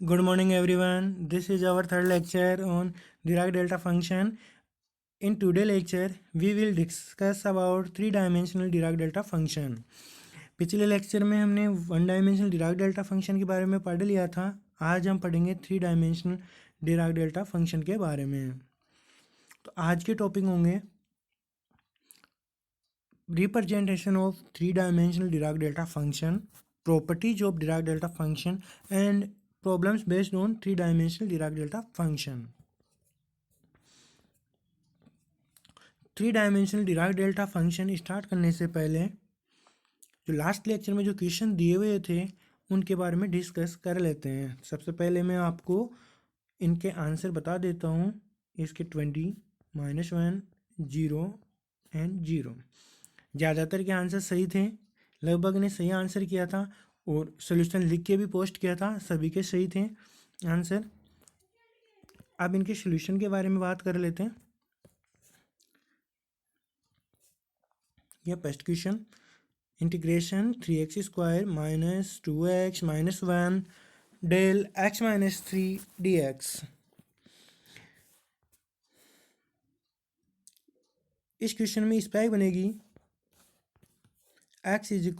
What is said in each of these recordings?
Good morning, everyone. This is our third lecture on Dirac delta function. In today's lecture, we will discuss about three-dimensional Dirac delta function. पिछले lecture में हमने one dimensional Dirac delta function के बारे में पढ़ लिया था। आज हम पढ़ेंगे three dimensional Dirac delta function के बारे में। तो आज के टॉपिक होंगे representation of three dimensional Dirac delta function, properties of Dirac delta function and problems based on three dimensional Dirac delta function. Three dimensional Dirac delta function start करने से पहले जो लास्ट लेक्चर में जो क्वेश्चन दिए हुए थे उनके बारे में डिस्कस कर लेते हैं। सबसे पहले मैं आपको इनके आंसर बता देता हूँ। इसके 20, -1, 0 एंड 0। ज़्यादातर के आंसर सही थे, लगभग ने सही आंसर किया था और सोल्यूशन लिख के भी पोस्ट किया था, सभी के सही थे आंसर। अब इनके सोल्यूशन के बारे में बात कर लेते हैं। यह first question, integration 3x² - 2x - 1 del x - 3 dx। इस क्वेश्चन में स्पाइक बनेगी x =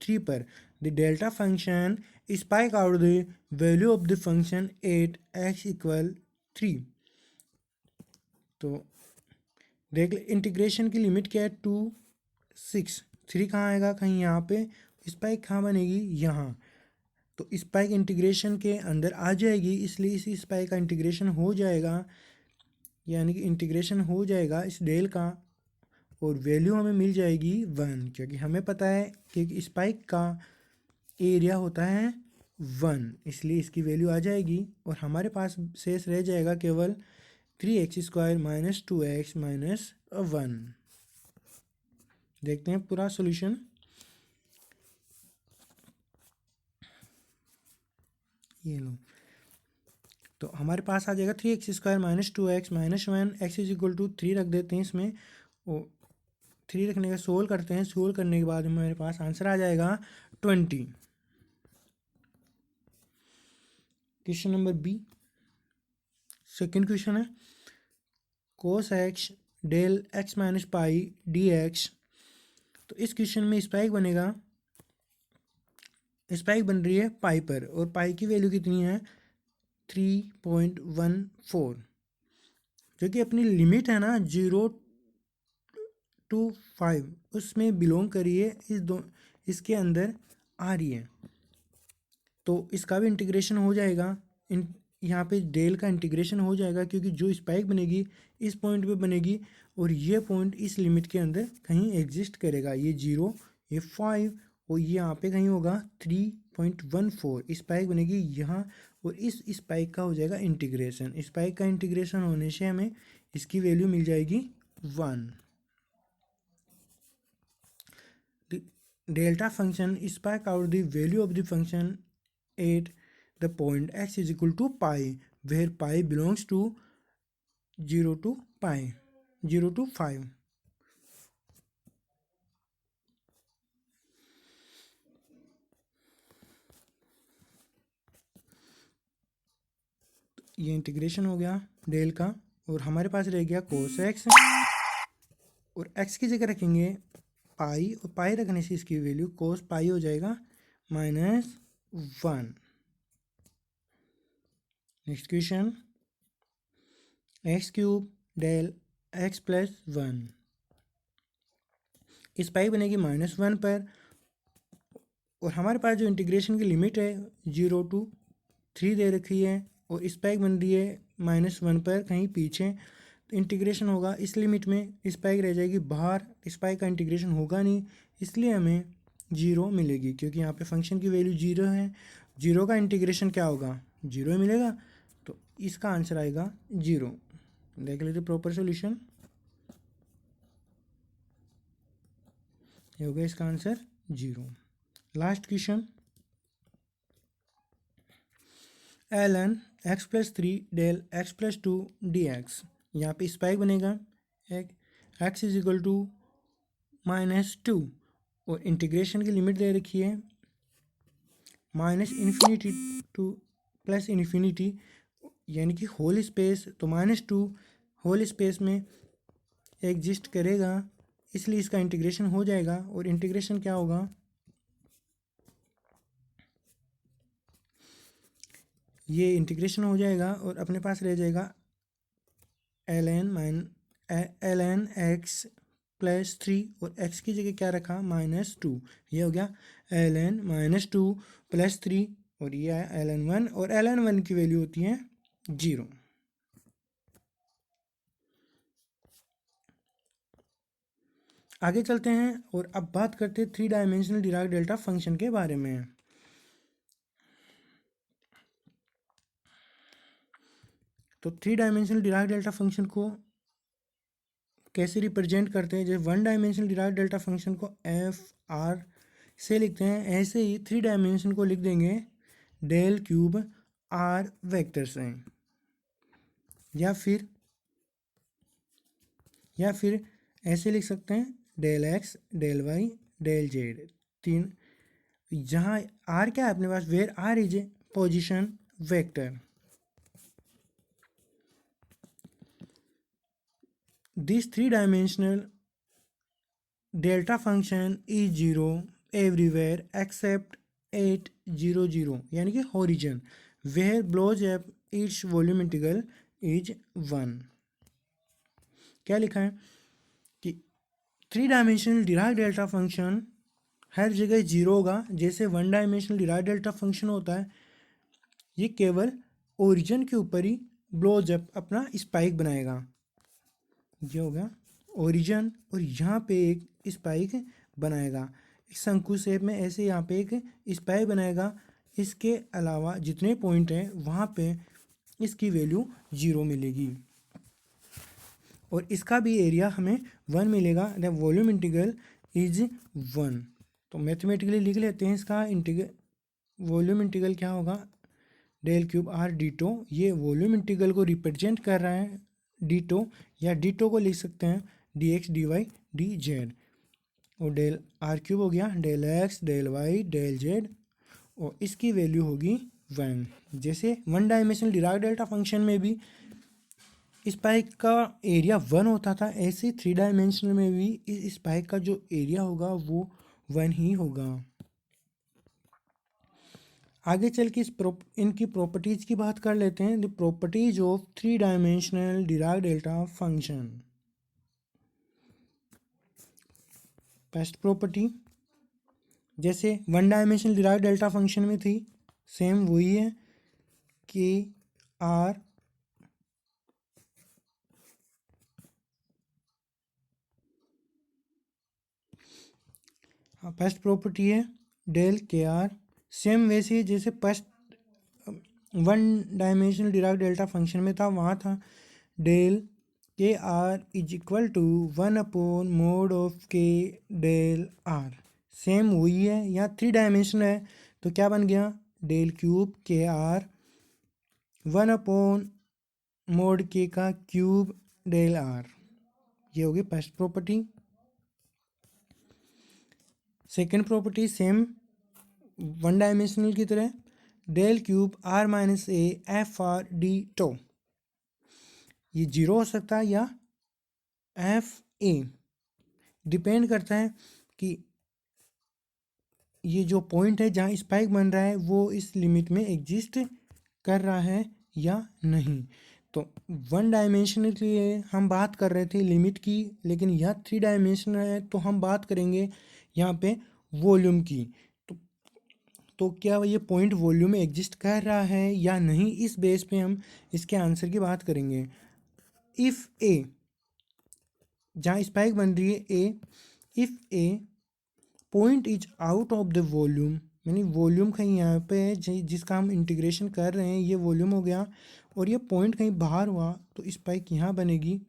3 पर the delta function spike out the value of the function at x = 3। तो देख ले इंटीग्रेशन की लिमिट क्या है, 2 6। 3 कहाँ आएगा, कहीं यहाँ पे। स्पाइक कहाँ बनेगी, यहाँ। तो स्पाइक इंटीग्रेशन के अंदर आ जाएगी, इसलिए इसी स्पाइक का इंटीग्रेशन हो जाएगा, यानी कि इंटीग्रेशन हो जाएगा इस डेल का और वैल्यू हमें मिल जाएगी 1, क्योंकि हमें पता है कि स्पाइक का एरिया होता है 1, इसलिए इसकी वैल्यू आ जाएगी और हमारे पास शेष रह जाएगा केवल 3x² - 2x - 1। देखते हैं पूरा सॉल्यूशन। ये लो, तो हमारे पास आ जाएगा 3x² - 2x - 1, x = 3 रख देते हैं इसमें और 3 रखने का सोल्व करते हैं। सोल्व करने के बाद हमारे पास आंसर आ जाएगा 20। Question number B, second question है cos x del x - pi dx। तो इस क्वेश्चन में स्पाइक बनेगा, स्पाइक बन रही है पाई पर और पाई की वैल्यू कितनी है 3.14, जो कि अपनी लिमिट है ना 0 to 5 उसमें बिलोंग करिए, इसके अंदर आ रही है। तो इसका भी इंटीग्रेशन हो जाएगा, यहाँ पे डेल का इंटीग्रेशन हो जाएगा, क्योंकि जो स्पाइक बनेगी इस पॉइंट पे बनेगी और ये पॉइंट इस लिमिट के अंदर कहीं एग्जिस्ट करेगा। ये 0, ये 5 और ये यहाँ पे कहीं होगा 3.14। स्पाइक बनेगी यहाँ और इस स्पाइक का हो जाएगा इंटीग्रेशन। स्पाइक का इंटीग्रेशन होने से हमें इसकी वैल्यू मिल जाएगी 1। Delta function spike out the value of the function at the point x = pi where pi belongs to 0 to pi 0 to 5। ये इंटीग्रेशन हो गया डेल का और हमारे पास रह गया cos x और x की जगह रखेंगे पाई और पाई रखने से इसकी वैल्यू cos पाई हो जाएगा -1। Next question, x³ del x + 1। इस पाई बनेगी -1 पर और हमारे पास जो इंटीग्रेशन की लिमिट है 0 to 3 दे रखी है और स्पाइक बन रही है -1 पर कहीं पीछे। तो इंटीग्रेशन होगा इस लिमिट में, स्पाइक रह जाएगी बाहर, स्पाइक का इंटीग्रेशन होगा नहीं, इसलिए हमें 0 मिलेगी, क्योंकि यहाँ पे फंक्शन की वैल्यू 0 है। 0 का इंटीग्रेशन क्या होगा, 0 ही मिलेगा, तो इसका आंसर आएगा 0। देख लीजिए प्रॉपर सोल्यूशन, ये हो गया इसका answer 0। Last question, ln x + 3 del x + 2 dx। यहाँ पे स्पाइक बनेगा x = -2 और इंटीग्रेशन की लिमिट दे रखी है minus infinity two plus infinity, यानी कि होल स्पेस, तो -2 होल स्पेस में एग्जिस्ट करेगा, इसलिए इसका इंटीग्रेशन हो जाएगा। और इंटीग्रेशन क्या होगा, ये इंटीग्रेशन हो जाएगा और अपने पास रह जाएगा ln x प्लस 3, और x की जगह क्या रखा, -2। ये हो गया ln -2 प्लस 3, और ये आया ln 1, और ln 1 की वैल्यू होती है 0। आगे चलते हैं और अब बात करते हैं 3 डायमेंशनल डिराक डेल्टा फंक्शन के बारे में। तो 3 डायमेंशनल डिराक डेल्टा फंक्शन को कैसे रिप्रेजेंट करते हैं, जैसे 1 डायमेंशनल डिराक डेल्टा फंक्शन को एफ आर से लिखते हैं, ऐसे ही 3 डायमेंशन को लिख देंगे डेल क्यूब आर वेक्टर से, या फिर ऐसे लिख सकते हैं del x del Y del Z. तीन, जहाँ आर क्या है अपने पास, where r is a position vector. This 3 dimensional delta function is 0 everywhere except 8 0 0, यानी कि origin, where blows up its volume integral is 1। क्या लिखा है कि 3 डायमेंशनल डिराक डेल्टा फंक्शन हर जगह 0 होगा, जैसे 1 डायमेंशनल डिराक डेल्टा फंक्शन होता है, ये केवल ओरिजिन के ऊपर ही ब्लोज अप अपना स्पाइक बनाएगा। ये हो गया ओरिजिन, और यहाँ पे एक स्पाइक बनाएगा एक शंकु शेप में, ऐसे यहाँ पे एक स्पाइक बनाएगा। इसके अलावा जितने पॉइंट हैं वहाँ पे इसकी वैल्यू 0 मिलेगी, और इसका भी एरिया हमें 1 मिलेगा। The volume integral is 1। तो मैथमेटिकली लिख लेते हैं इसका वॉल्यूम इंटीग्रल क्या होगा, डेल क्यूब आर डीटो। ये वॉल्यूम इंटीग्रल को रिप्रेजेंट कर रहा है डीटो, या डीटो को लिख सकते हैं d x d y d z. और डेल आर क्यूब हो गया del x del Y del z, और इसकी वैल्यू होगी 1। जैसे 1 डायमेंशनल डिराक डेल्टा फंक्शन में भी स्पाइक का एरिया 1 होता था, ऐसे 3 डायमेंशनल में भी इस स्पाइक का जो एरिया होगा वो 1 ही होगा। आगे चल के इनकी प्रॉपर्टीज की बात कर लेते हैं। The properties of 3 dimensional Dirac delta function. First property जैसे 1 डायमेंशनल डिराक डेल्टा फंक्शन में थी, सेम वही है कि आर फर्स्ट प्रॉपर्टी है डेल के आर, सेम वैसे ही जैसे first 1 dimensional Dirac delta function में था, वहाँ था del k r is equal to 1/mod of k del r. Same वही है, यहाँ 3 डायमेंशन है तो क्या बन गया डेल क्यूब के आर 1/mod के का क्यूब डेल आर। ये होगी first property. Second property same 1 dimensional की तरह del cube r minus a f r d tau. ये 0 हो सकता है या एफ ए, डिपेंड करता है कि ये जो पॉइंट है जहाँ स्पाइक बन रहा है वो इस लिमिट में एग्जिस्ट कर रहा है या नहीं। तो 1 डायमेंशनल के लिए हम बात कर रहे थे लिमिट की, लेकिन यह 3 डायमेंशनल है तो हम बात करेंगे यहाँ पे वॉल्यूम की। तो क्या ये पॉइंट वॉल्यूम में एग्जिस्ट कर रहा है या नहीं, इस बेस पे हम इसके आंसर की बात करेंगे। इफ़ ए, जहाँ स्पाइक बन रही है a, if a point is out of the volume, यानी वॉल्यूम कहीं यहाँ पे है जिसका हम इंटीग्रेशन कर रहे हैं, ये वॉल्यूम हो गया, और ये पॉइंट कहीं बाहर हुआ तो स्पाइक यहाँ बनेगी,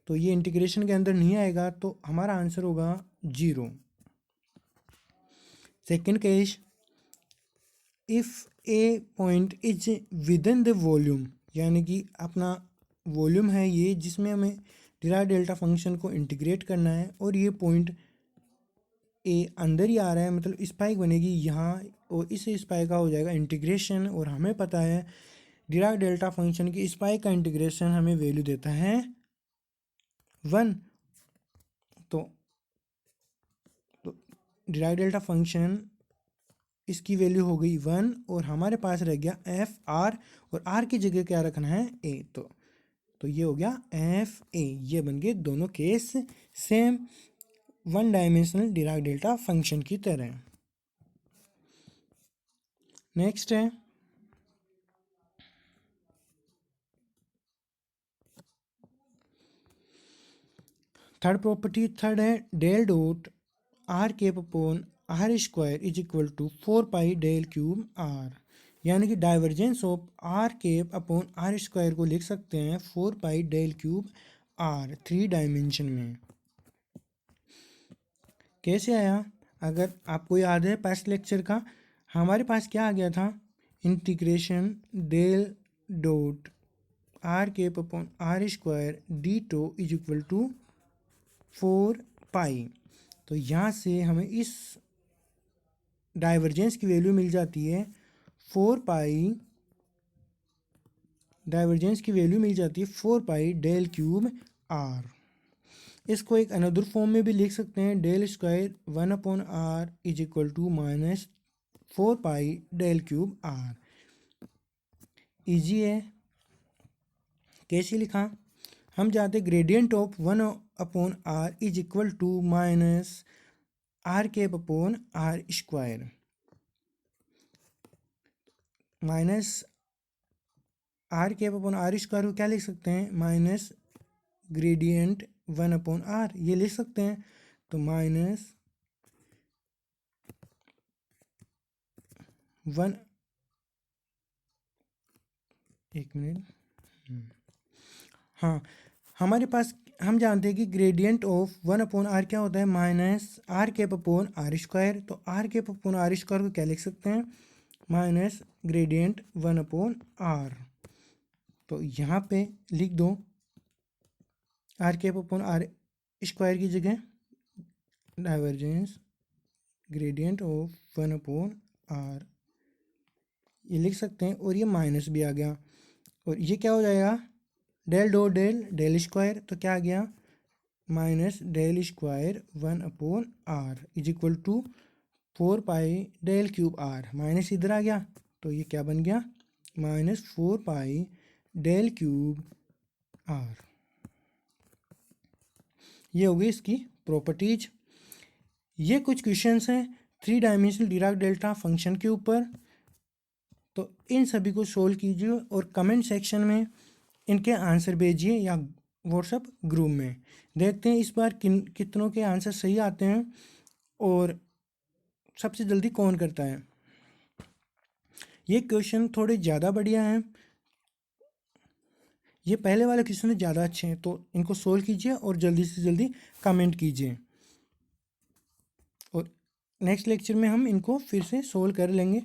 तो ये इंटीग्रेशन के अंदर नहीं आएगा, तो हमारा आंसर होगा 0। Second case, if a point is with in the volume, यानी कि अपना वॉल्यूम है ये जिसमें हमें डिराक डेल्टा फंक्शन को इंटीग्रेट करना है, और ये पॉइंट ए अंदर ही आ रहा है, मतलब स्पाइक बनेगी यहाँ और इस स्पाइक का हो जाएगा इंटीग्रेशन। और हमें पता है डिराक डेल्टा फंक्शन की स्पाइक का इंटीग्रेशन हमें वैल्यू देता है 1। तो डिराक डेल्टा फंक्शन इसकी वैल्यू हो गई 1 और हमारे पास रह गया एफ आर, और आर की जगह क्या रखना है ए। तो ये हो गया एफ ए। ये बन गए दोनों case same one dimensional Dirac delta function की तरह। नेक्स्ट है थर्ड प्रॉपर्टी। थर्ड है del dot r cap upon r square is equal to 4 pi del cube r. यानी कि divergence of r cap upon r square को लिख सकते हैं 4 pi del cube r 3 dimension में। कैसे आया? अगर आपको याद है पास्ट लेक्चर का, हमारे पास क्या आ गया था, integration del dot r cap upon r square d tau is equal to 4 pi. तो यहाँ से हमें इस डाइवर्जेंस की वैल्यू मिल जाती है 4 पाई, डाइवर्जेंस की वैल्यू मिल जाती है 4 पाई डेल क्यूब आर। इसको एक अनदर फॉर्म में भी लिख सकते हैं, del square 1 upon r is equal to minus 4 pi del cube r. Easy है। कैसे लिखा? हम जानते gradient of 1 upon r is equal to minus r cap upon r square. Minus r cap upon r square को क्या लिख सकते हैं, माइनस ग्रेडियंट 1 अपॉन आर, ये लिख सकते हैं। तो माइनस 1, एक मिनट, हाँ हमारे पास हम जानते हैं कि ग्रेडियंट ऑफ 1 अपॉन आर क्या होता है, minus r cap upon r square. तो r cap upon r square को क्या लिख सकते हैं, माइनस ग्रेडियंट 1 अपॉन आर। तो यहाँ पे लिख दो r cap upon r square की जगह divergence gradient of 1 upon r, ये लिख सकते हैं। और ये माइनस भी आ गया, और ये क्या हो जाएगा, del dot del del square, तो क्या आ गया, minus del square 1 upon r is equal to 4 pi del cube r. Minus इधर आ गया, तो ये क्या बन गया, minus 4 pi del cube r. ये हो गई इसकी प्रॉपर्टीज। ये कुछ क्वेश्चंस हैं 3 डायमेंशनल डिराक डेल्टा फंक्शन के ऊपर। तो इन सभी को सोल्व कीजिए और कमेंट सेक्शन में इनके आंसर भेजिए या व्हाट्सएप ग्रुप में। देखते हैं इस बार कितनों के आंसर सही आते हैं और सबसे जल्दी कौन करता है। ये क्वेश्चन थोड़े ज़्यादा बढ़िया हैं, ये पहले वाले क्वेश्चन ज़्यादा अच्छे हैं, तो इनको सोल्व कीजिए और जल्दी से जल्दी कमेंट कीजिए। और नेक्स्ट लेक्चर में हम इनको फिर से सोल्व कर लेंगे।